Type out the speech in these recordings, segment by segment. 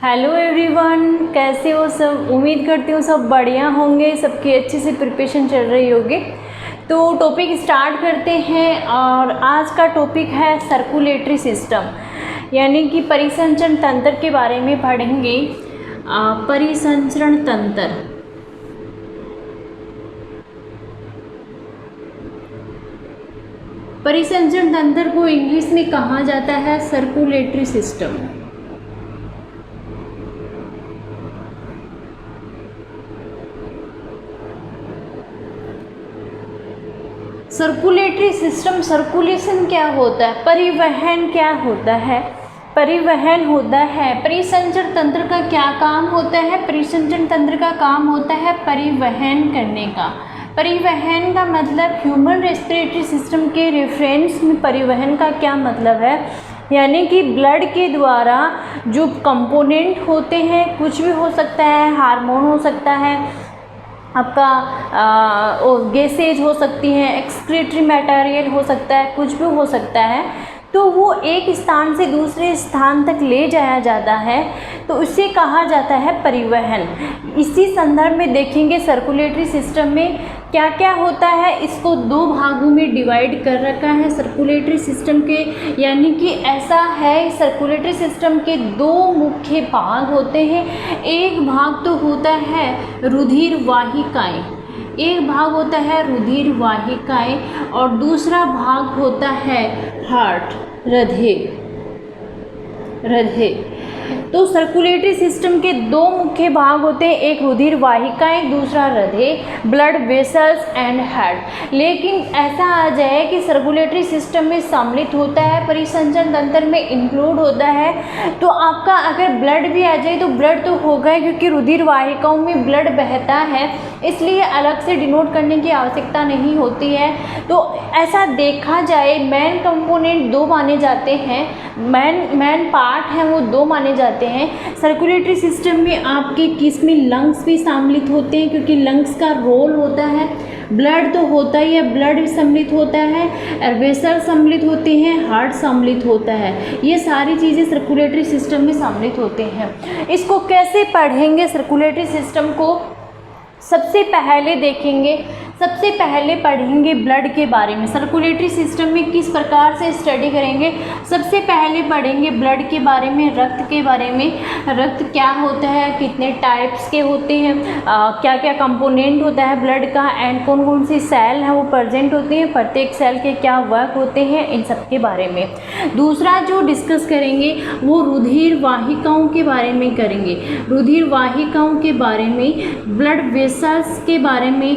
Hello everyone, कैसे हो सब। उम्मीद करती हूँ सब बढ़िया होंगे, सबकी अच्छे से प्रिपरेशन चल रही होगी। तो टॉपिक स्टार्ट करते हैं और आज का टॉपिक है सर्कुलेटरी सिस्टम, यानी कि परिसंचरण तंत्र के बारे में पढ़ेंगे। परिसंचरण तंत्र, परिसंचरण तंत्र को इंग्लिश में कहा जाता है circulatory system. Circulatory system, circulation क्या होता है, परिवहन क्या होता है, परिवहन होता है। परिसंचरण तंत्र का क्या काम होता है, परिसंचरण तंत्र का काम होता है परिवहन करने का। परिवहन का मतलब ह्यूमन रेस्पिरेटरी सिस्टम के रेफरेंस में परिवहन का क्या मतलब है, यानी कि ब्लड के द्वारा जो कंपोनेंट होते हैं, कुछ भी हो सकता है, हार्मोन हो सकता है, आपका गैसेज हो सकती हैं, एक्सक्रीटरी मटेरियल हो सकता है, कुछ भी हो सकता है, तो वो एक स्थान से दूसरे स्थान तक ले जाया जाता है, तो उसे कहा जाता है परिवहन। इसी संदर्भ में देखेंगे सर्कुलेटरी सिस्टम में क्या क्या होता है। इसको दो भागों में डिवाइड कर रखा है सर्कुलेटरी सिस्टम के, यानी कि ऐसा है सर्कुलेटरी सिस्टम के दो मुख्य भाग होते हैं। एक भाग तो होता है रुधिर वाहिकाएं, एक भाग होता है रुधिर वाहिकाएं और दूसरा भाग होता है हार्ट, हृदय। तो सर्कुलेटरी सिस्टम के दो मुख्य भाग होते हैं, एक रुधिर वाहिकाएं, दूसरा हृदय, ब्लड वेसल्स एंड हार्ट। लेकिन ऐसा आ जाए कि सर्कुलेटरी सिस्टम में सम्मिलित होता है, परिसंचरण तंत्र में इंक्लूड होता है, तो आपका अगर ब्लड भी आ जाए तो ब्लड तो होगा, क्योंकि रुधिर वाहिकाओं में ब्लड बहता है, इसलिए अलग से डिनोट करने की आवश्यकता नहीं होती है। तो ऐसा देखा जाए मेन कंपोनेंट दो माने जाते हैं, मेन पार्ट हैं वो दो माने जाते हैं सर्कुलेटरी सिस्टम में। आपके किसमें लंग्स भी सम्मिलित होते हैं, क्योंकि लंग्स का रोल होता है, ब्लड तो होता ही है, ब्लड भी सम्मिलित होता है, वेसल सम्मिलित होते हैं, हार्ट सम्मिलित होता है, ये सारी चीज़ें सर्कुलेटरी सिस्टम में सम्मिलित होते हैं। इसको कैसे पढ़ेंगे सर्कुलेटरी सिस्टम को, सबसे पहले देखेंगे, सबसे पहले पढ़ेंगे ब्लड के बारे में। सर्कुलेटरी सिस्टम में किस प्रकार से स्टडी करेंगे, सबसे पहले पढ़ेंगे ब्लड के बारे में, रक्त के बारे में। रक्त क्या होता है, कितने टाइप्स के होते हैं, क्या क्या कंपोनेंट होता है ब्लड का, एंड कौन कौन सी सेल है वो प्रेजेंट होती हैं, प्रत्येक सेल के क्या वर्क होते हैं, इन सब के बारे में। दूसरा जो डिस्कस करेंगे वो रुधिर वाहिकाओं के बारे में करेंगे, रुधिर वाहिकाओं के बारे में, ब्लड वेसल्स के बारे में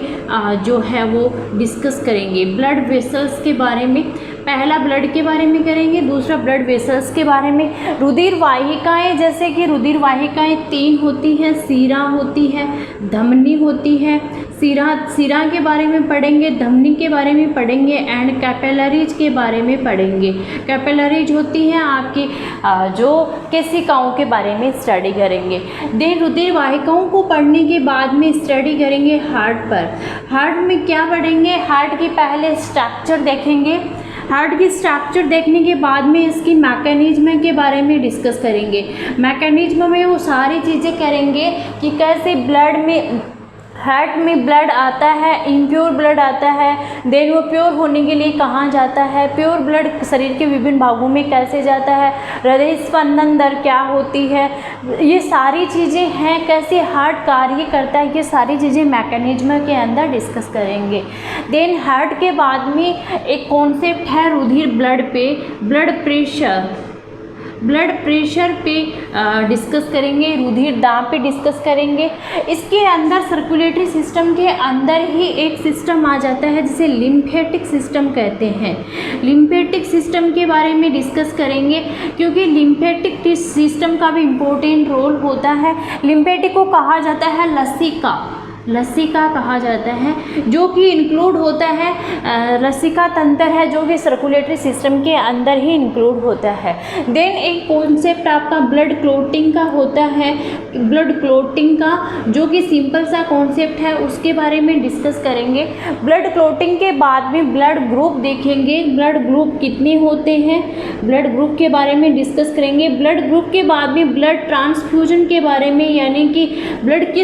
जो है वो डिस्कस करेंगे। ब्लड वेसल्स के बारे में पहला ब्लड के बारे में करेंगे, दूसरा ब्लड वेसल्स के बारे में। रुधिर वाहिकाएं, जैसे कि रुधिर वाहिकाएं तीन होती हैं, सीरा होती है, धमनी होती है। सीरा के बारे में पढ़ेंगे, धमनी के बारे में पढ़ेंगे एंड कैपिलरीज के बारे में पढ़ेंगे। कैपिलरीज होती हैं आपकी जो केशिकाओं के बारे में स्टडी करेंगे। देन रुधिर वाहिकाओं को पढ़ने के बाद में स्टडी करेंगे हार्ट पर। हार्ट में क्या पढ़ेंगे, हार्ट की पहले स्ट्रक्चर देखेंगे, हार्ट की स्ट्रक्चर देखने के बाद में इसकी मैकेनिज्म के बारे में डिस्कस करेंगे। मैकेनिज्म में वो सारी चीज़ें करेंगे कि कैसे ब्लड में, हार्ट में ब्लड आता है, इम्प्योर ब्लड आता है, देन वो प्योर होने के लिए कहाँ जाता है, प्योर ब्लड शरीर के विभिन्न भागों में कैसे जाता है, हृदय स्पंदन दर क्या होती है, ये सारी चीज़ें हैं, कैसे हार्ट कार्य करता है, ये सारी चीज़ें मैकेनिज्म के अंदर डिस्कस करेंगे। देन हार्ट के बाद में एक कॉन्सेप्ट है रुधिर ब्लड पे, ब्लड प्रेशर पे डिस्कस करेंगे, रुधिर दाब पे डिस्कस करेंगे। इसके अंदर सर्कुलेटरी सिस्टम के अंदर ही एक सिस्टम आ जाता है जिसे लिम्फेटिक सिस्टम कहते हैं। लिम्फेटिक सिस्टम के बारे में डिस्कस करेंगे, क्योंकि लिम्फेटिक सिस्टम का भी इम्पोर्टेंट रोल होता है। लिम्फेटिक को कहा जाता है लसिका, लसिका कहा जाता है, जो कि इंक्लूड होता है लसिका तंत्र है जो कि सर्कुलेटरी सिस्टम के अंदर ही इंक्लूड होता है। देन एक कॉन्सेप्ट आपका ब्लड क्लोटिंग का होता है, ब्लड क्लोटिंग का जो कि सिंपल सा कॉन्सेप्ट है, उसके बारे में डिस्कस करेंगे। ब्लड क्लोटिंग के बाद में ब्लड ग्रुप देखेंगे, ब्लड ग्रुप कितने होते हैं, ब्लड ग्रुप के बारे में डिस्कस करेंगे। ब्लड ग्रुप के बाद में ब्लड ट्रांसफ्यूजन के बारे में, यानी कि ब्लड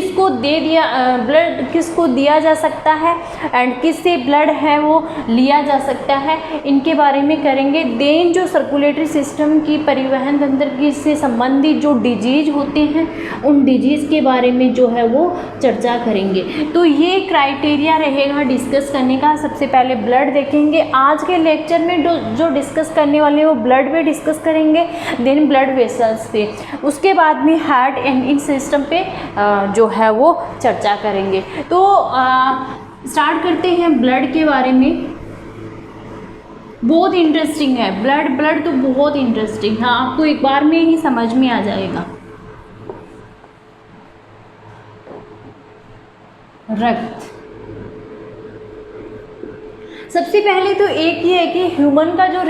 किसको दिया जा सकता है एंड किससे ब्लड है वो लिया जा सकता है, इनके बारे में करेंगे। देन जो सर्कुलेटरी सिस्टम की परिवहन तंत्र की से संबंधित जो डिजीज होते हैं उन डिजीज़ के बारे में जो है वो चर्चा करेंगे। तो ये क्राइटेरिया रहेगा डिस्कस करने का। सबसे पहले ब्लड देखेंगे, आज के लेक्चर में जो डिस्कस करने वाले हैं वो ब्लड पे डिस्कस करेंगे, देन ब्लड वेसल्स पे, उसके बाद में हार्ट एंड इन सिस्टम पे जो है वो चर्चा करेंगे। तो स्टार्ट करते हैं ब्लड के बारे में। बहुत इंटरेस्टिंग है ब्लड तो बहुत इंटरेस्टिंग है, आपको एक बार में ही समझ में आ जाएगा। रक्त, सबसे पहले तो एक ये है कि ह्यूमन का जो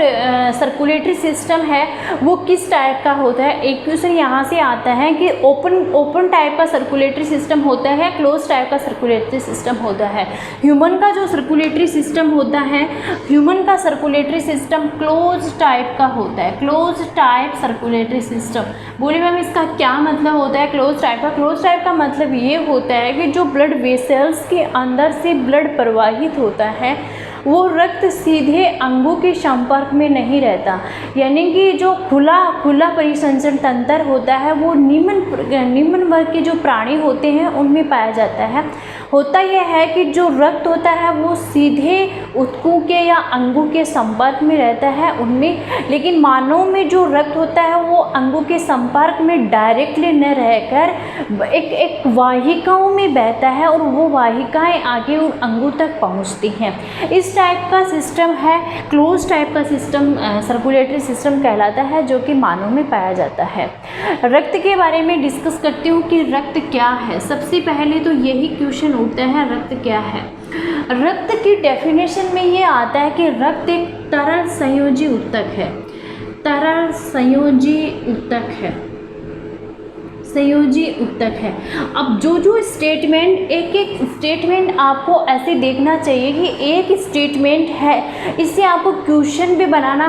सर्कुलेटरी सिस्टम है वो किस टाइप का होता है। एक क्वेश्चन यहाँ से आता है कि ओपन टाइप का सर्कुलेटरी सिस्टम होता है, क्लोज टाइप का सर्कुलेटरी सिस्टम होता है। ह्यूमन का जो सर्कुलेटरी सिस्टम होता है, ह्यूमन का सर्कुलेटरी सिस्टम क्लोज टाइप का होता है, क्लोज टाइप सर्कुलेटरी सिस्टम। बोले मैम इसका क्या मतलब होता है क्लोज टाइप का? क्लोज टाइप का मतलब ये होता है कि जो ब्लड वेसल्स के अंदर से ब्लड प्रवाहित होता है वो रक्त सीधे अंगों के संपर्क में नहीं रहता, यानी कि जो खुला परिसंचरण तंत्र होता है वो निम्न वर्ग के जो प्राणी होते हैं उनमें पाया जाता है। होता यह है कि जो रक्त होता है वो सीधे ऊतकों के या अंगों के संपर्क में रहता है उनमें, लेकिन मानव में जो रक्त होता है वो अंगों के संपर्क में डायरेक्टली न रहकर एक वाहिकाओं में बहता है और वो वाहिकाएं आगे उन अंगों तक पहुंचती हैं। इस टाइप का सिस्टम है, क्लोज टाइप का सिस्टम सर्कुलेटरी सिस्टम कहलाता है, जो कि मानव में पाया जाता है। रक्त के बारे में डिस्कस करती हूँ कि रक्त क्या है। सबसे पहले तो यही क्वेश्चन उठता है, रक्त क्या है। रक्त की डेफिनेशन में ये आता है कि रक्त एक तरल संयोजी ऊतक है, तरल संयोजी ऊतक है, संयोजी ऊतक है। अब जो स्टेटमेंट, एक स्टेटमेंट आपको ऐसे देखना चाहिए कि एक स्टेटमेंट है, इससे आपको क्वेश्चन भी बनाना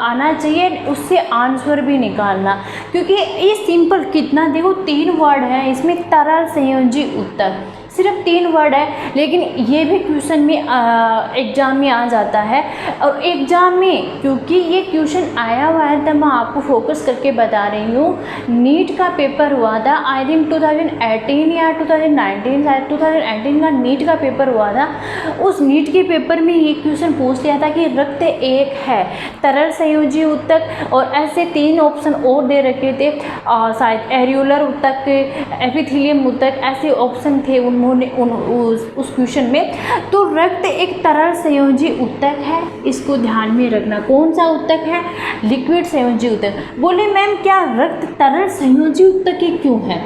आना चाहिए, उससे आंसर भी निकालना, क्योंकि ये सिंपल कितना देखो 3 वर्ड है इसमें, तरल संयोजी ऊतक, सिर्फ 3 वर्ड है, लेकिन ये भी क्वेश्चन में एग्ज़ाम में आ जाता है। और एग्ज़ाम में क्योंकि ये क्वेश्चन आया हुआ है तब मैं आपको फोकस करके बता रही हूँ। नीट का पेपर हुआ था आई थिंक 2018 या 2019, शायद 2018 का नीट का पेपर हुआ था। उस नीट के पेपर में ये क्वेश्चन पूछ लिया था कि रक्त एक है, तरल संयोजी ऊतक, और ऐसे 3 ऑप्शन और दे रखे थे, शायद एरियोलर ऊतक, एपिथेलियम ऊतक, ऐसे ऑप्शन थे उन्होंने उस क्वेश्चन में। तो रक्त एक तरल संयोजी ऊतक है, इसको ध्यान में रखना। कौन सा ऊतक है? लिक्विड संयोजी ऊतक। बोले मैम क्या रक्त तरल संयोजी ऊतक ही क्यों है,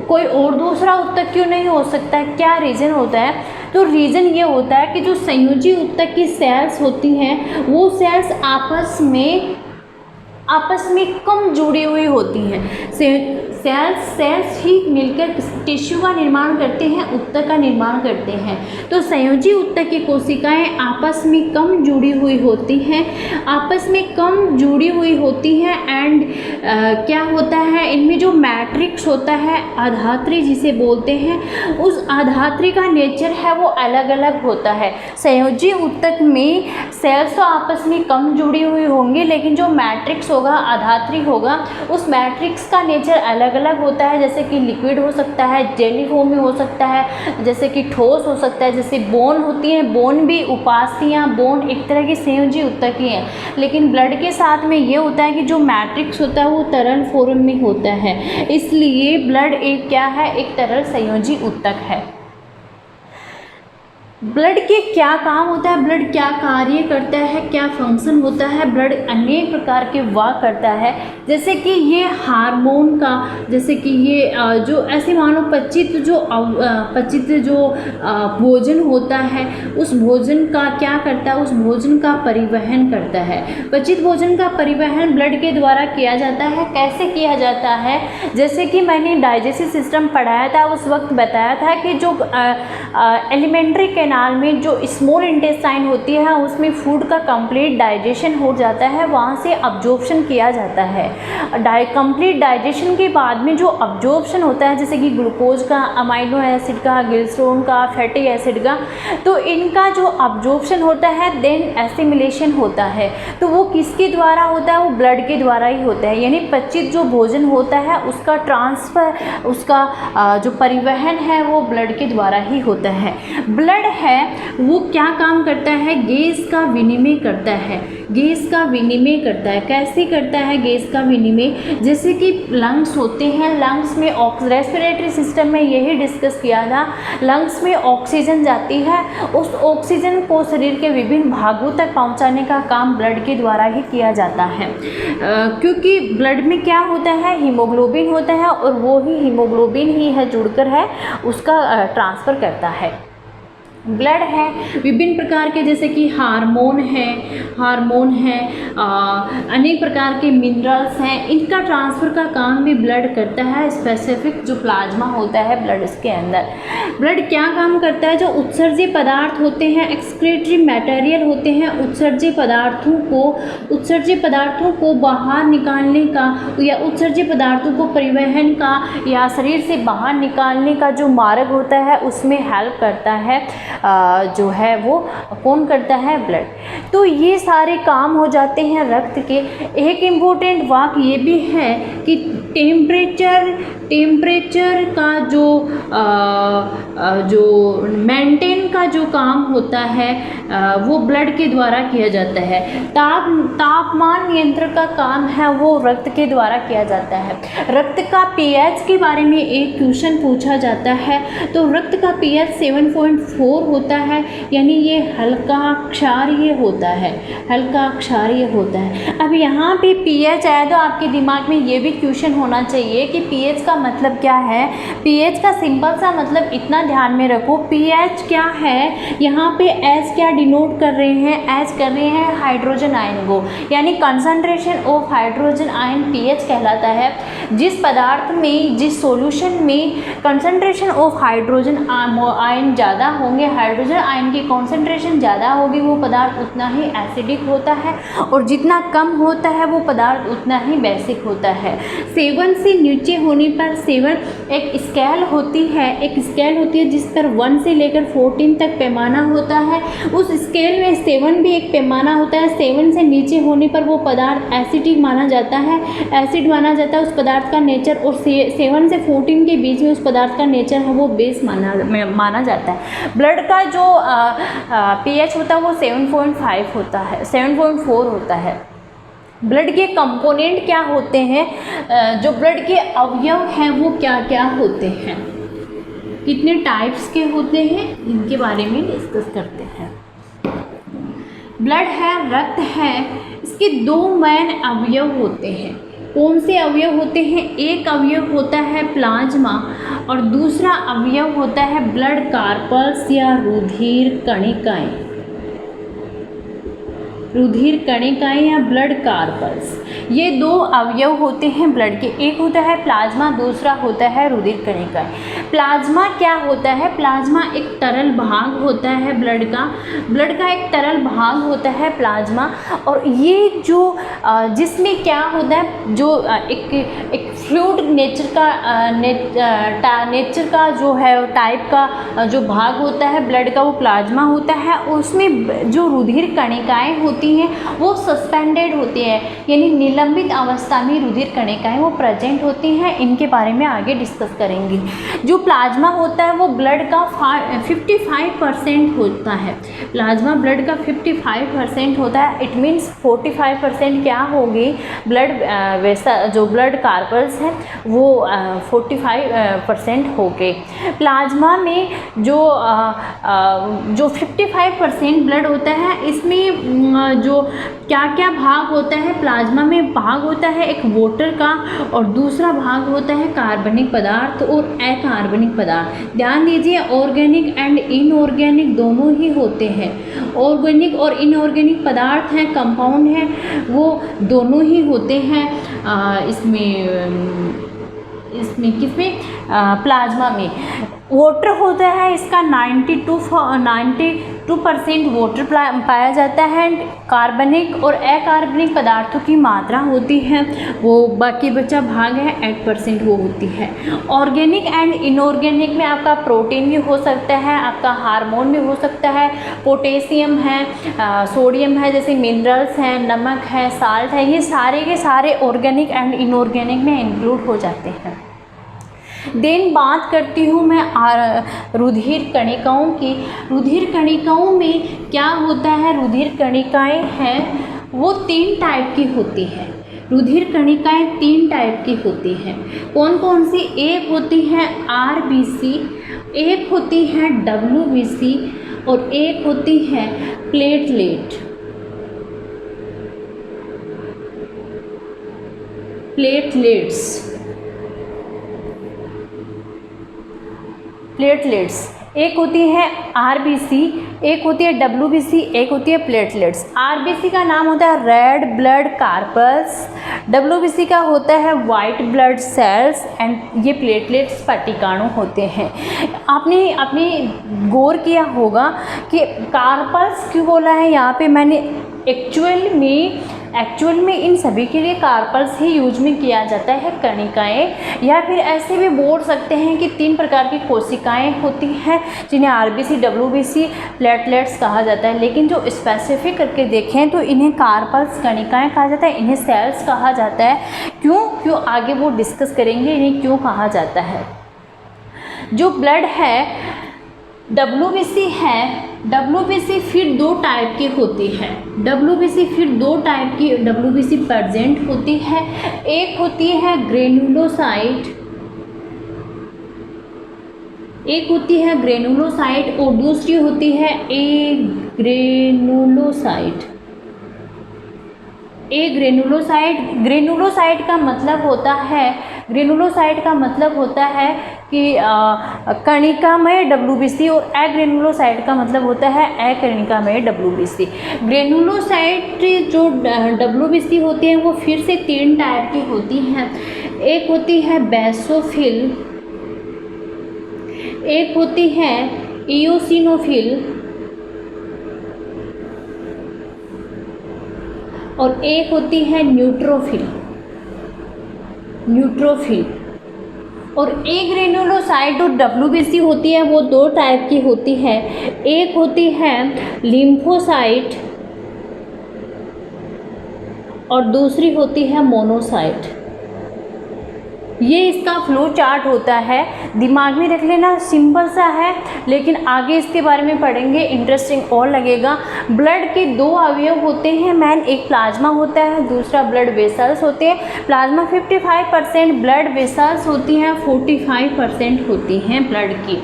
कोई और दूसरा ऊतक क्यों नहीं हो सकता है, क्या रीज़न होता है? तो रीज़न ये होता है कि जो संयोजी ऊतक की सेल्स होती हैं वो सेल्स आपस में कम जुड़ी हुई होती हैं। सेल्स ही मिलकर टिश्यू का निर्माण करते हैं, ऊतक का निर्माण करते हैं। तो संयोजी ऊतक की कोशिकाएं आपस में कम जुड़ी हुई होती हैं, एंड क्या होता है इनमें जो मैट्रिक्स होता है, आधात्री जिसे बोलते हैं, उस आधात्री का नेचर है वो अलग अलग होता है। संयोजी ऊतक में सेल्स तो आपस में कम जुड़ी हुई होंगी, लेकिन जो मैट्रिक्स होगा, आधात्री होगा, उस मैट्रिक्स का नेचर अलग अलग होता है। जैसे कि लिक्विड हो सकता है, जेली फॉर्म में हो सकता है, जैसे कि ठोस हो सकता है, जैसे बोन होती हैं, बोन भी उपास्थियाँ, बोन एक तरह की संयोजी ऊतक ही हैं। लेकिन ब्लड के साथ में ये होता है कि जो मैट्रिक्स होता है वो तरल फॉर्म में होता है, इसलिए ब्लड एक क्या है, एक तरल संयोजी ऊतक है। ब्लड के क्या काम होता है, ब्लड क्या कार्य करता है, क्या फंक्शन होता है। ब्लड अनेक प्रकार के वर्क करता है, जैसे कि ये हार्मोन का, जैसे कि ये जो ऐसे मानो पचित जो भोजन होता है, उस भोजन का क्या करता है, उस भोजन का परिवहन करता है। पचित भोजन का परिवहन ब्लड के द्वारा किया जाता है। कैसे किया जाता है, जैसे कि मैंने डाइजेस्टिव सिस्टम पढ़ाया था, उस वक्त बताया था कि जो एलिमेंट्री कैनाल में जो स्मॉल इंटेस्टाइन होती है उसमें फूड का कंप्लीट डाइजेशन हो जाता है, वहाँ से अब्जॉर्प्शन किया जाता है। कंप्लीट डाइजेशन के बाद में जो अब्जॉर्प्शन होता है, जैसे कि ग्लूकोज का, अमाइनो एसिड का, गिल्स्टोन का, फैटी एसिड का, तो इनका जो अब्जॉर्प्शन होता है देन एसिमिलेशन होता है। तो वो किसके द्वारा होता है, वो ब्लड के द्वारा ही होता है। यानी पचित जो भोजन होता है उसका ट्रांसफ़र, उसका जो परिवहन है वो ब्लड के द्वारा ही होता है। ब्लड है वो क्या काम करता है, गैस का विनिमय करता है। गैस का विनिमय करता है। कैसे करता है गैस का विनिमय, जैसे कि लंग्स होते हैं, लंग्स में रेस्पिरेटरी सिस्टम में यही डिस्कस किया था। लंग्स में ऑक्सीजन जाती है, उस ऑक्सीजन को शरीर के विभिन्न भागों तक पहुंचाने का काम ब्लड के द्वारा ही किया जाता है। क्योंकि ब्लड में क्या होता है, हीमोग्लोबिन होता है, और वो ही हीमोग्लोबिन ही है जुड़कर है उसका ट्रांसफ़र करता है। ब्लड है विभिन्न प्रकार के, जैसे कि हार्मोन है, अनेक प्रकार के मिनरल्स हैं, इनका ट्रांसफ़र का काम भी ब्लड करता है। स्पेसिफिक जो प्लाज्मा होता है ब्लड, इसके अंदर ब्लड क्या काम करता है, जो उत्सर्जी पदार्थ होते हैं, एक्सक्रीटरी मटेरियल होते हैं, उत्सर्जी पदार्थों को बाहर निकालने का या उत्सर्जी पदार्थों को परिवहन का या शरीर से बाहर निकालने का जो मार्ग होता है उसमें हेल्प करता है, जो है वो कौन करता है, ब्लड। तो ये सारे काम हो जाते हैं रक्त के। एक इम्पोर्टेंट वाक ये भी है कि टेम्परेचर का जो मेंटेन का जो काम होता है वो ब्लड के द्वारा किया जाता है। तापमान नियंत्रण का काम है वो रक्त के द्वारा किया जाता है। रक्त का पीएच के बारे में एक क्वेश्चन पूछा जाता है, तो रक्त का पीएच 7.4 होता है, यानी ये हल्का क्षारीय होता है, हल्का क्षारीय होता है। अब यहाँ पे पीएच आया तो आपके दिमाग में ये भी क्वेश्चन होना चाहिए कि पीएच का मतलब क्या है। पीएच का सिंपल सा मतलब इतना ध्यान में रखो, पीएच क्या है, यहाँ पे एच क्या डिनोट कर रहे हैं, एच कर रहे हैं हाइड्रोजन आयन को, यानी concentration of hydrogen ion pH कहलाता है। जिस पदार्थ में, जिस सॉल्यूशन में कंसंट्रेशन ऑफ हाइड्रोजन आयन ज़्यादा होंगे, हाइड्रोजन आयन की कॉन्सेंट्रेशन ज़्यादा होगी, वो पदार्थ उतना ही एसिडिक होता है, और जितना कम होता है वो पदार्थ उतना ही बेसिक होता है। 7 से नीचे होने पर 7 एक स्केल होती है, जिस पर 1 से लेकर 14 तक पैमाना होता है। उस स्केल में 7 भी एक पैमाना होता है। 7 से नीचे होने पर वो पदार्थ एसिडिक माना जाता है, एसिड माना जाता है उस पदार्थ का नेचर, और 7 से 14 के बीच में उस पदार्थ का नेचर है वो बेस माना जाता है। ब्लड का जो पीएच होता है वो 7.5 होता है, 7.4 होता है। ब्लड के कंपोनेंट क्या होते हैं, जो ब्लड के अवयव हैं वो क्या क्या होते हैं, कितने टाइप्स के होते हैं, इनके बारे में डिस्कस करते हैं। ब्लड है, रक्त है, इसके 2 मेन अवयव होते हैं। कौन से अवयव होते हैं, एक अवयव होता है प्लाज्मा और दूसरा अवयव होता है ब्लड कार्पल्स या रुधिर कणिकाएं, रुधिर कणिकाएं या ब्लड कार्पल्स। ये 2 अवयव होते हैं ब्लड के, एक होता है प्लाज्मा, दूसरा होता है रुधिर कणिकाएं। प्लाज्मा क्या होता है, प्लाज्मा एक तरल भाग होता है ब्लड का एक तरल भाग होता है प्लाज्मा। और ये जो जिसमें क्या होता है, जो एक फ्लूइड नेचर का जो है टाइप का जो भाग होता है ब्लड का, वो प्लाज्मा होता है। उसमें जो रुधिर कणिकाएं होती होती हैं वो सस्पेंडेड होती हैं, यानी निलंबित अवस्था में रुधिर कणिकाएं वो प्रेजेंट होती हैं। इनके बारे में आगे डिस्कस करेंगे। जो प्लाज्मा होता है वो ब्लड का 55% होता है। प्लाज्मा ब्लड का 55% होता है। इट मीन्स 45% क्या होगी, ब्लड वैसा जो ब्लड कार्पल्स हैं वो 45% हो गए। प्लाज्मा में जो 55% ब्लड होता है, इसमें जो क्या क्या भाग होता है प्लाज्मा में, भाग होता है एक वाटर का और दूसरा भाग होता है कार्बनिक पदार्थ और अकार्बनिक पदार्थ। ध्यान दीजिए, ऑर्गेनिक एंड इनऑर्गेनिक दोनों ही होते हैं। ऑर्गेनिक और इनऑर्गेनिक पदार्थ हैं, कंपाउंड हैं, वो दोनों ही होते हैं इसमें किसमें, प्लाज्मा में। वाटर होता है इसका 92% वाटर पाया जाता है। कार्बनिक और अकार्बनिक पदार्थों की मात्रा होती है वो बाकी बचा भाग है 8% वो होती है। ऑर्गेनिक एंड इनऑर्गेनिक में आपका प्रोटीन भी हो सकता है, आपका हार्मोन भी हो सकता है, पोटेशियम है, सोडियम है, जैसे मिनरल्स हैं, नमक है, साल्ट है, ये सारे के सारे ऑर्गेनिक एंड इनऑर्गेनिक में इंक्लूड हो जाते हैं। देन बात करती हूँ मैं रुधिर कणिकाओं की। रुधिर कणिकाओं में क्या होता है, रुधिर कणिकाएं हैं वो 3 टाइप की होती है। रुधिर कणिकाएं 3 टाइप की होती हैं। कौन कौन सी? एक होती है RBC, एक होती है WBC और एक होती है प्लेटलेट्स। एक होती है RBC, एक होती है WBC, एक होती है प्लेटलेट्स। RBC का नाम होता है रेड ब्लड कार्पल्स, WBC का होता है वाइट ब्लड सेल्स एंड ये प्लेटलेट्स पट्टिकाणु होते हैं। आपने गौर किया होगा कि कार्पल्स क्यों बोला है यहाँ पे मैंने, एक्चुअल में इन सभी के लिए कार्पल्स ही यूज में किया जाता है, कणिकाएं, या फिर ऐसे भी बोल सकते हैं कि 3 प्रकार की कोशिकाएं होती हैं जिन्हें RBC, WBC, प्लेटलेट्स कहा जाता है। लेकिन जो स्पेसिफिक करके देखें तो इन्हें कार्पल्स कणिकाएं कहा जाता है, इन्हें सेल्स कहा जाता है। क्यों आगे वो डिस्कस करेंगे इन्हें क्यों कहा जाता है। जो ब्लड है WBC है, WBC फिर 2 टाइप की होती है। WBC फिर 2 टाइप की WBC प्रेजेंट होती है। एक होती है ग्रेनुलोसाइट, और दूसरी होती है ग्रेनुलोसाइट का मतलब होता है कि कणिकामय WBC, और अग्रेनुलोसाइट का मतलब होता है अकणिकामय WBC। ग्रेनुलोसाइट जो WBC होती है वो फिर से 3 टाइप की होती हैं। एक होती है बेसोफिल, एक होती है इओसिनोफिल और एक होती है न्यूट्रोफिल। और एक ग्रेनुलोसाइट जो WBC होती है वो 2 टाइप की होती है। एक होती है लिम्फोसाइट और दूसरी होती है मोनोसाइट। ये इसका फ्लो चार्ट होता है, दिमाग में रख लेना, सिंपल सा है, लेकिन आगे इसके बारे में पढ़ेंगे, इंटरेस्टिंग और लगेगा। ब्लड के 2 अवयव होते हैं मैन, एक प्लाज्मा होता है, दूसरा ब्लड वेसल्स होते हैं। प्लाज्मा 55%, ब्लड वेसल्स होती हैं 45% होती हैं ब्लड की।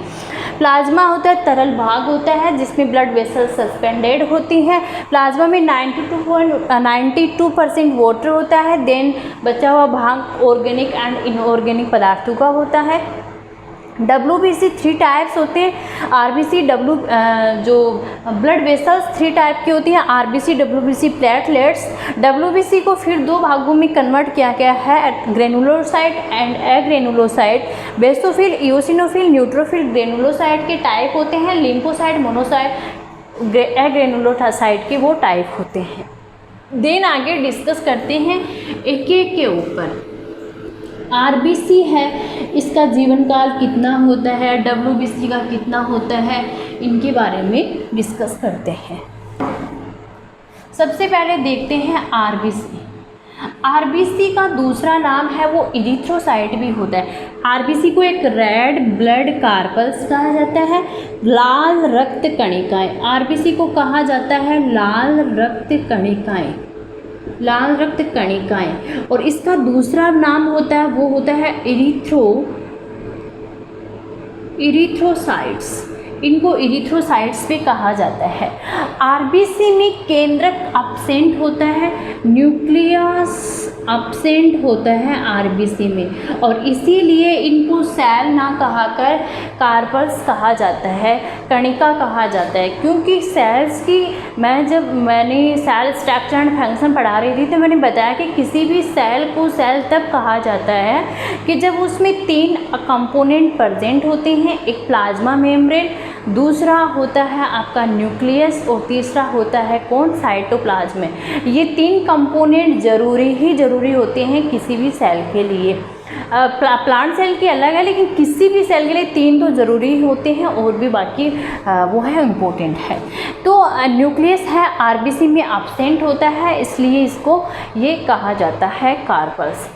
प्लाज्मा होता है तरल भाग होता है जिसमें ब्लड वेसल्स सस्पेंडेड होती हैं। प्लाज्मा में 92% वाटर होता है। देन बचा हुआ भाग ऑर्गेनिक एंड इनऑर्गेनिक पदार्थों का होता है। WBC 3 टाइप्स होते हैं। RBC जो ब्लड वेसल्स 3 टाइप की होती हैं, RBC, WBC, प्लेटलेट्स। WBC को फिर 2 भागों में कन्वर्ट किया गया है, granulocyte and agranulocyte. Basophil, eosinophil, neutrophil granulocyte के टाइप होते हैं। लिम्फोसाइट, मोनोसाइट, अग्रेनुलोसाइट के वो टाइप होते हैं। देन आगे डिस्कस करते हैं एक एक के ऊपर। RBC है, इसका जीवन काल कितना होता है, WBC का कितना होता है, इनके बारे में डिस्कस करते हैं। सबसे पहले देखते हैं आरबीसी। आरबीसी का दूसरा नाम है वो इरिथ्रोसाइट भी होता है। आरबीसी को एक रेड ब्लड कार्पल्स कहा जाता है, लाल रक्त कणिकाएं। आरबीसी को कहा जाता है लाल रक्त कणिकाएं, लाल रक्त कणिकाएं। और इसका दूसरा नाम होता है वो होता है इरिथ्रोसाइट्स। इनको इरिथ्रोसाइट्स भी कहा जाता है। आरबीसी में केंद्रक अब्सेंट होता है, न्यूक्लियस अब्सेंट होता है आरबीसी में, और इसीलिए इनको सेल ना कहाकर कार्पल्स कहा जाता है, कणिका कहा जाता है। क्योंकि सेल्स की मैंने सेल स्ट्रक्चर एंड फंक्शन पढ़ा रही थी तो मैंने बताया कि किसी भी सेल को सेल तब कहा जाता है कि जब उसमें 3 कंपोनेंट प्रेजेंट होते हैं। एक प्लाज्मा मेम्ब्रेन, दूसरा होता है आपका न्यूक्लियस, और तीसरा होता है कौन, साइटोप्लाज्म। ये 3 कंपोनेंट ज़रूरी होते हैं किसी भी सेल के लिए। प्लांट सेल की अलग है, लेकिन किसी भी सेल के लिए 3 तो ज़रूरी होते हैं, और भी बाकी वो है इम्पोर्टेंट है। तो न्यूक्लियस है आरबीसी में अब्सेंट होता है, इसलिए इसको ये कहा जाता है कार्पल्स।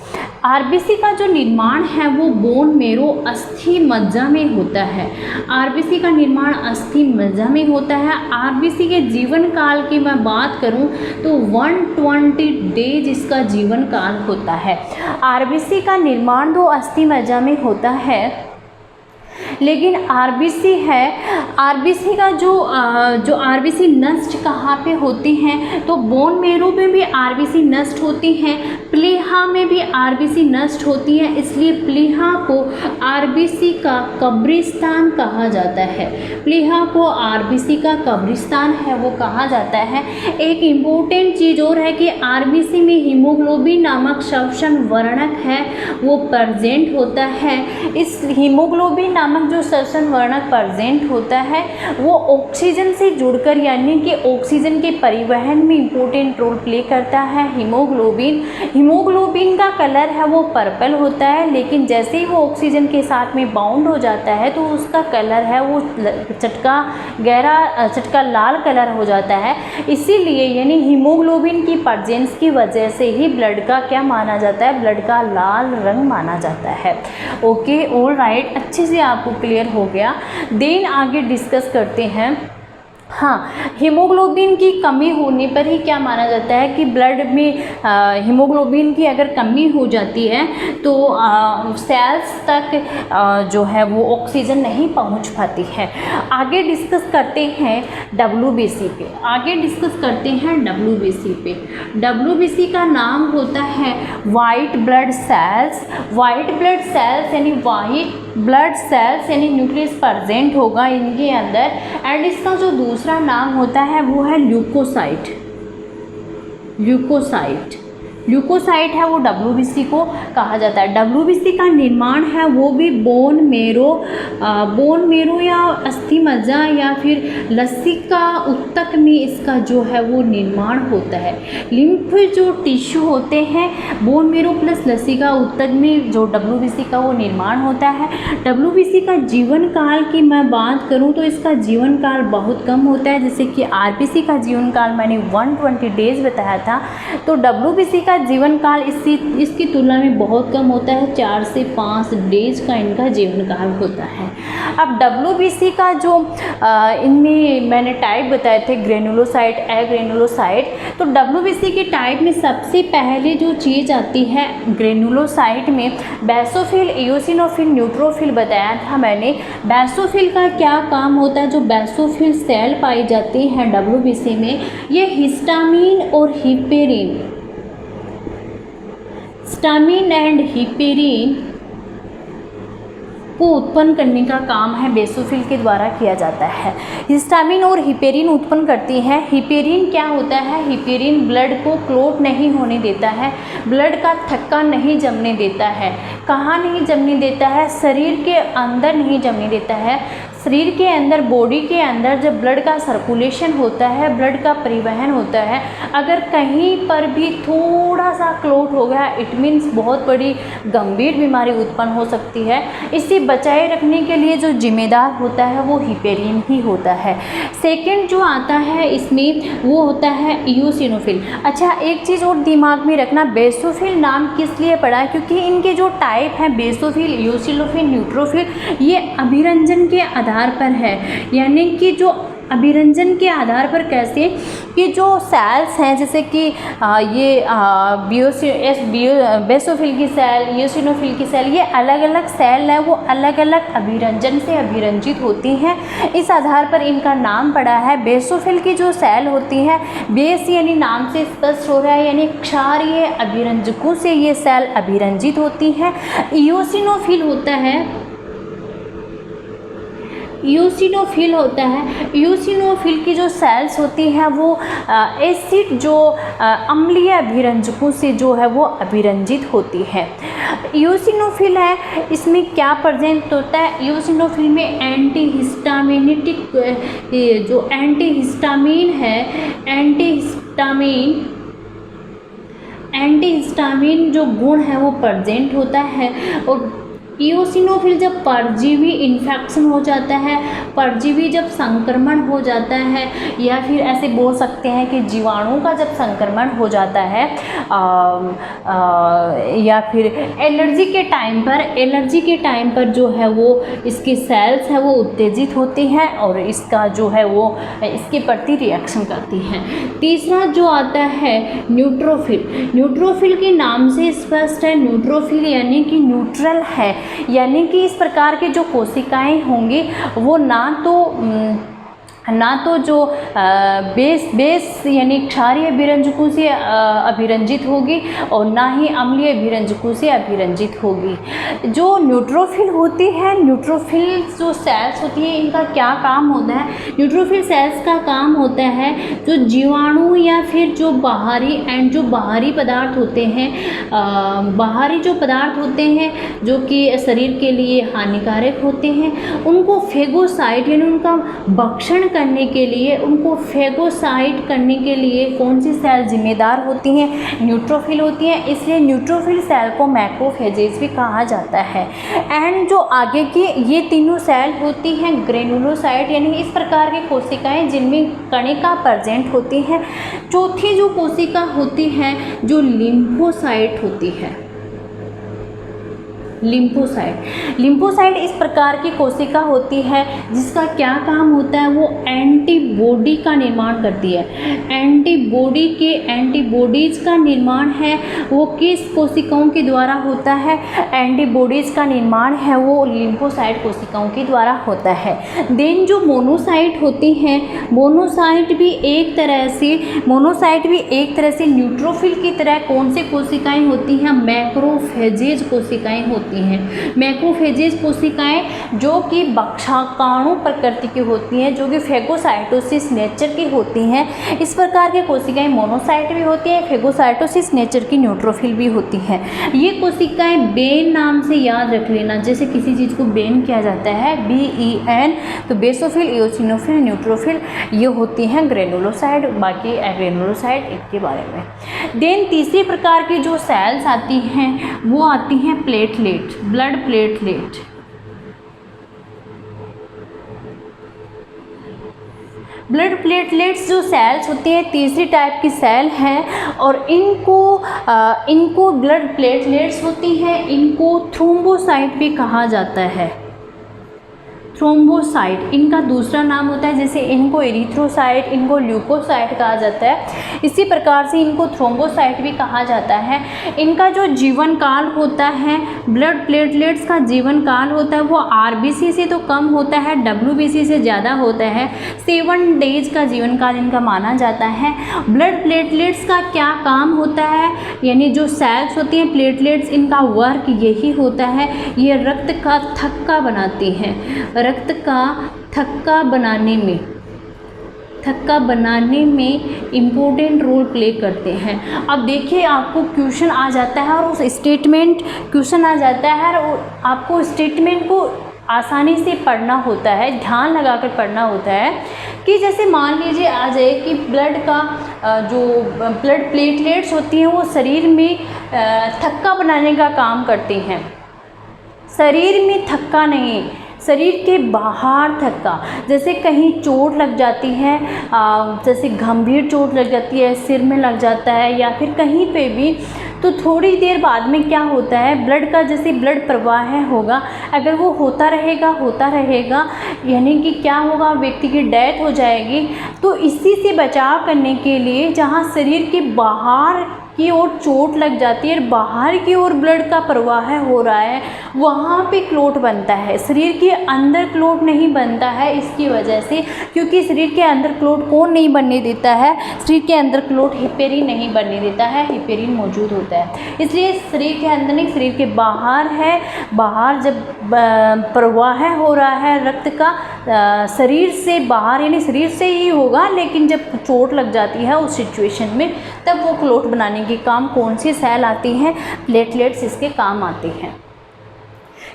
आरबीसी का जो निर्माण है वो बोन मेरो अस्थि मज्जा में होता है। आरबीसी का निर्माण अस्थि मज्जा में होता है। आरबीसी के जीवन काल की मैं बात करूं तो 120 डेज इसका जीवन काल होता है। आरबीसी का निर्माण तो अस्थि मज्जा में होता है, लेकिन आरबीसी है, आरबीसी का जो आरबीसी नष्ट कहाँ पे होती हैं, तो बोन मेरो में भी आरबीसी नष्ट होती हैं, प्लीहा में भी आरबीसी नष्ट होती है। इसलिए प्लीहा को आरबीसी का कब्रिस्तान कहा जाता है। प्लीहा को आरबीसी का कब्रिस्तान है वो कहा जाता है। एक इम्पोर्टेंट चीज़ और है कि आरबीसी में हीमोग्लोबिन नामक श्वसन वर्णक है वो प्रेजेंट होता है। इस हीमोग्लोबिन नामक जो श्वसन वर्णक प्रेजेंट होता है वो ऑक्सीजन से जुड़कर, यानी कि ऑक्सीजन के परिवहन में इम्पोर्टेंट रोल प्ले करता है हीमोग्लोबिन का कलर है वो पर्पल होता है, लेकिन जैसे ही वो ऑक्सीजन के साथ में बाउंड हो जाता है तो उसका कलर है वो चटका लाल कलर हो जाता है। इसीलिए यानी हीमोग्लोबिन की प्रेजेंस की वजह से ही ब्लड का क्या माना जाता है, ब्लड का लाल रंग माना जाता है। ओके, ऑल राइट, अच्छे से आपको क्लियर हो गया। देन आगे डिस्कस करते हैं। हाँ, हीमोग्लोबिन की कमी होने पर ही क्या माना जाता है कि ब्लड में हीमोग्लोबिन की अगर कमी हो जाती है तो सेल्स तक जो है वो ऑक्सीजन नहीं पहुंच पाती है। आगे डिस्कस करते हैं डब्ल्यूबीसी पे। डब्ल्यूबीसी का नाम होता है white blood cells. White blood cells यानी वाइट ब्लड सेल्स यानी न्यूक्लियस प्रेजेंट होगा इनके अंदर, एंड इसका जो दूसरा नाम होता है वो है ल्यूकोसाइट है वो डब्ल्यूबीसी को कहा जाता है। डब्ल्यूबीसी का निर्माण है वो भी बोन मेरो या अस्थि मज्जा या फिर लसिका उत्तक में इसका जो है वो निर्माण होता है। लिम्फ जो टिश्यू होते हैं बोन मेरो प्लस लसिका उत्तक में जो डब्ल्यूबीसी का वो निर्माण होता है। डब्ल्यूबीसी का जीवन काल की मैं बात करूं तो इसका जीवन काल बहुत कम होता है, जैसे कि आरबीसी का जीवन काल मैंने 120 डेज बताया था, तो डब्ल्यूबीसी का जीवन काल इसकी तुलना में बहुत कम होता है, 4 से 5 डेज का इनका जीवन काल होता है। अब डब्ल्यूबीसी का जो इनमें मैंने टाइप बताए थे ग्रेनुलोसाइट, एग्रेनुलोसाइट, तो डब्ल्यूबीसी के टाइप में सबसे पहले जो चीज़ आती है ग्रेनुलोसाइट में बेसोफिल, इओसिनोफिल, न्यूट्रोफिल बताया था मैंने। बेसोफिल का क्या काम होता है, जो बेसोफिल सेल पाई जाती हैं डब्ल्यूबीसी में, ये हिस्टामिन और हिपेरिन, हिस्टामिन एंड हिपेरिन को उत्पन्न करने का काम है बेसोफिल के द्वारा किया जाता है। हिस्टामिन और हिपेरिन उत्पन्न करती हैं। हिपेरिन क्या होता है, हिपेरिन ब्लड को क्लॉट नहीं होने देता है, ब्लड का थक्का नहीं जमने देता है। कहाँ नहीं जमने देता है, शरीर के अंदर नहीं जमने देता है, शरीर के अंदर, बॉडी के अंदर जब ब्लड का सर्कुलेशन होता है, ब्लड का परिवहन होता है, अगर कहीं पर भी थोड़ा सा क्लॉट हो गया, इट मीन्स बहुत बड़ी गंभीर बीमारी उत्पन्न हो सकती है। इसे बचाए रखने के लिए जो जिम्मेदार होता है वो हिपेरिन ही होता है। सेकंड जो आता है इसमें वो होता है इयोसिनोफिल। अच्छा, एक चीज़ और दिमाग में रखना, बेसोफिल नाम किस लिए पड़ा, क्योंकि इनके जो टाइप हैं बेसोफिल, इयोसिनोफिल, न्यूट्रोफिल, ये अभिरंजन के आधार पर है। यानी कि जो अभिरंजन के आधार पर कैसे कि जो सेल्स हैं, जैसे कि ये बेसोफिल की सेल, इयोसिनोफिल की सेल, ये अलग अलग सेल है, वो अलग अलग अभिरंजन से अभिरंजित होती हैं। इस आधार पर इनका नाम पड़ा है। बेसोफिल की जो सेल होती है, बेस यानी नाम से स्पष्ट हो रहा है, यानी क्षारीय अभिरंजकों से ये सेल अभिरंजित होती हैं। इयोसिनोफिल होता है, इयोसिनोफिल होता है, इयोसिनोफिल की जो सेल्स होती हैं वो एसिड जो अम्लीय अभिरंजकों से जो है वो अभिरंजित होती है। इयोसिनोफिल है, इसमें क्या प्रेजेंट होता है, इयोसिनोफिल में एंटीहिस्टामिनिटिक जो एंटीहिस्टामिन है, एंटीहिस्टामिन जो गुण है वो प्रेजेंट होता है। और इयोसिनोफिल जब परजीवी इन्फेक्शन हो जाता है, परजीवी जब संक्रमण हो जाता है, या फिर ऐसे बोल सकते हैं कि जीवाणु का जब संक्रमण हो जाता है, या फिर एलर्जी के टाइम पर जो है वो इसकी सेल्स है वो उत्तेजित होती हैं और इसका जो है वो इसके प्रति रिएक्शन करती हैं। तीसरा जो आता है न्यूट्रोफिल, न्यूट्रोफिल के नाम से स्पष्ट है, न्यूट्रोफिल यानी कि न्यूट्रल है, यानी कि इस प्रकार के जो कोशिकाएं होंगी वो ना तो जो बेस यानी क्षारीय अभिरंजकों से अभिरंजित होगी और ना ही अम्लीय अभिरंजकों से अभिरंजित होगी। जो न्यूट्रोफिल होती है, न्यूट्रोफिल जो सेल्स होती है, इनका क्या काम होता है, न्यूट्रोफिल सेल्स का काम होता है जो जीवाणु या फिर जो बाहरी पदार्थ होते हैं, बाहरी जो पदार्थ होते हैं जो कि शरीर के लिए हानिकारक होते हैं, उनको फेगोसाइट यानी उनका भक्षण करने के लिए, उनको फेगोसाइट करने के लिए कौन सी सेल जिम्मेदार होती हैं, न्यूट्रोफिल होती हैं। इसलिए न्यूट्रोफिल सेल को मैक्रोफेजेज भी कहा जाता है। एंड जो आगे की ये तीनों सेल होती हैं ग्रेनुलोसाइट, यानी इस प्रकार की कोशिकाएं जिनमें कणिका प्रेजेंट होती हैं। चौथी जो कोशिका होती है जो लिम्फोसाइट होती है, लिम्फोसाइट इस प्रकार की कोशिका होती है जिसका क्या काम होता है, वो एंटीबॉडी का निर्माण करती है। एंटीबॉडीज का निर्माण है वो किस कोशिकाओं के द्वारा होता है, एंटीबॉडीज का निर्माण है वो लिम्फोसाइट कोशिकाओं के द्वारा होता है। देन जो मोनोसाइट होती हैं, मोनोसाइट भी एक तरह से न्यूट्रोफिल की तरह कौन से कोशिकाएं होती हैं, मैक्रोफेजेज कोशिकाएं होती हैं। मैक्रोफेजेज कोशिकाएं जो कि भक्षकाणु प्रकृति की होती हैं, जो कि फेगोसाइटोसिस नेचर की होती हैं। इस प्रकार के कोशिकाएं मोनोसाइट भी होती हैं, फेगोसाइटोसिस नेचर की न्यूट्रोफिल भी होती हैं। ये कोशिकाएं बेन नाम से याद रख लेना, जैसे किसी चीज़ को बेन किया जाता है, BEN, तो बेसोफिल, इयोसिनोफिल, न्यूट्रोफिल ये होती हैं ग्रेनुलोसाइट, बाकी ग्रेनुलोसाइट इनके बारे में। देन तीसरी प्रकार की जो सेल्स आती हैं वो आती हैं platelet, blood platelet. Blood platelets जो सेल्स होती हैं तीसरी टाइप की सेल हैं और इनको ब्लड प्लेटलेट्स होती हैं, इनको थ्रोम्बोसाइट भी कहा जाता है। थ्रोम्बोसाइट इनका दूसरा नाम होता है, जैसे इनको एरिथ्रोसाइट, इनको ल्यूकोसाइट कहा जाता है, इसी प्रकार से इनको थ्रोम्बोसाइट भी कहा जाता है। इनका जो जीवन काल होता है, ब्लड प्लेटलेट्स का जीवन काल होता है वो RBC से तो कम होता है, WBC से ज़्यादा होता है। 7 डेज का जीवन काल इनका माना जाता है। ब्लड प्लेटलेट्स का क्या काम होता है, यानी जो सेल्स होती हैं प्लेटलेट्स, इनका वर्क यही होता है, ये रक्त का थक्का बनाती हैं, रक्त का थक्का बनाने में इम्पोर्टेंट रोल प्ले करते हैं। अब देखिए आपको क्वेश्चन आ जाता है और उस स्टेटमेंट क्वेश्चन आ जाता है और आपको स्टेटमेंट को आसानी से पढ़ना होता है, ध्यान लगाकर पढ़ना होता है कि जैसे मान लीजिए आ जाए कि ब्लड का जो ब्लड प्लेटलेट्स होती हैं वो शरीर में थक्का बनाने का काम करती हैं। शरीर में थक्का नहीं, शरीर के बाहर थक्का, जैसे कहीं चोट लग जाती है, जैसे गंभीर चोट लग जाती है, सिर में लग जाता है या फिर कहीं पे भी, तो थोड़ी देर बाद में क्या होता है, ब्लड का जैसे ब्लड प्रवाह होगा, अगर वो होता रहेगा यानी कि क्या होगा, व्यक्ति की डेथ हो जाएगी। तो इसी से बचाव करने के लिए जहाँ शरीर के बाहर की ओर चोट लग जाती है और बाहर की ओर ब्लड का प्रवाह हो रहा है, वहाँ पे क्लोट बनता है। शरीर के अंदर क्लोट नहीं बनता है इसकी वजह से, क्योंकि शरीर के अंदर क्लोट कौन नहीं बनने देता है, शरीर के अंदर क्लोट हिपेरिन नहीं बनने देता है, हिपेरिन मौजूद होता है। इसलिए शरीर के अंदर नहीं, शरीर के बाहर है, बाहर जब प्रवाह हो रहा है रक्त का शरीर से बाहर, यानी शरीर से ही होगा, लेकिन जब चोट लग जाती है उस सिचुएशन में, तब वो क्लोट बनाने के काम कौन सी सेल आती हैं, प्लेटलेट्स इसके काम आते हैं।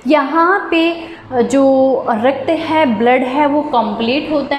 यहाँ पे जो रक्त है, ब्लड है, वो कंप्लीट होता है।